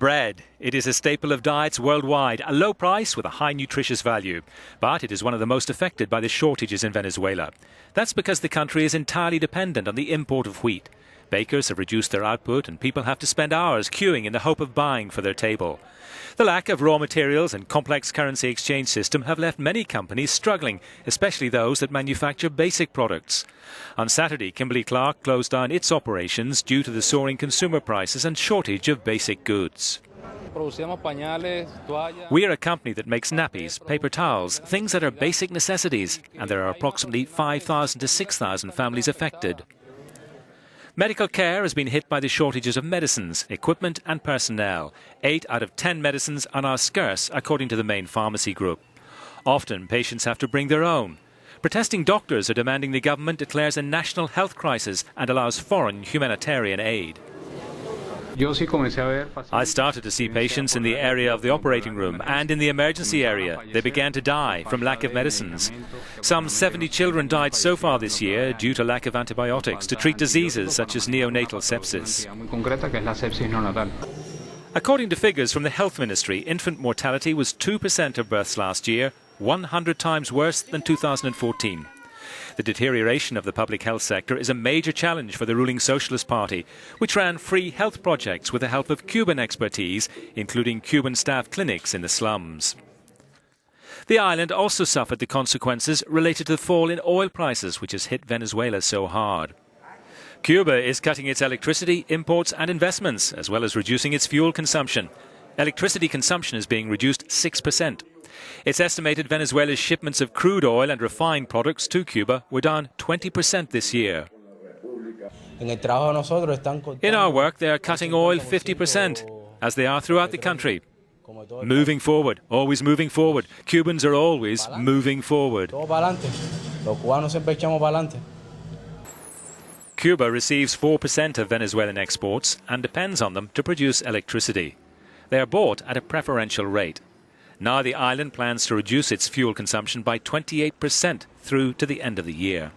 Bread. It is a staple of diets worldwide, a low price with a high nutritious value. But it is one of the most affected by the shortages in Venezuela. That's because the country is entirely dependent on the import of wheat. Bakers have reduced their output and people have to spend hours queuing in the hope of buying for their table. The lack of raw materials and complex currency exchange system have left many companies struggling, especially those that manufacture basic products. On Saturday, Kimberl closed down its operations due to the soaring consumer prices and shortage of basic goods. We are a company that makes nappies, paper towels, things that are basic necessities, and there are approximately 5,000 to 6,000 families affected. Medical care has been hit by the shortages of medicines, equipment and personnel. 8 out of 10 medicines are now scarce, according to the main pharmacy group. Often patients have to bring their own. Protesting doctors are demanding the government declares a national health crisis and allows foreign humanitarian aid. I started to see patients in the area of the operating room and in the emergency area. They began to die from lack of medicines. Some 70 children died so far this year due to lack of antibiotics to treat diseases such as neonatal sepsis. According to figures from the Health Ministry, infant mortality was 2% of births last year, 100 times worse than 2014. The deterioration of the public health sector is a major challenge for the ruling Socialist Party, which ran free health projects with the help of Cuban expertise, including Cuban-staffed clinics in the slums. The island also suffered the consequences related to the fall in oil prices, which has hit Venezuela so hard. Cuba is cutting its electricity, imports and investments, as well as reducing its fuel consumption. Electricity consumption is being reduced 6%. It's estimated Venezuela's shipments of crude oil and refined products to Cuba were down 20% this year. In our work, they are cutting oil 50%, as they are throughout the country. Moving forward, always moving forward. Cubans are always moving forward. Cuba receives 4% of Venezuelan exports and depends on them to produce electricity. They are bought at a preferential rate. Now the island plans to reduce its fuel consumption by 28% through to the end of the year.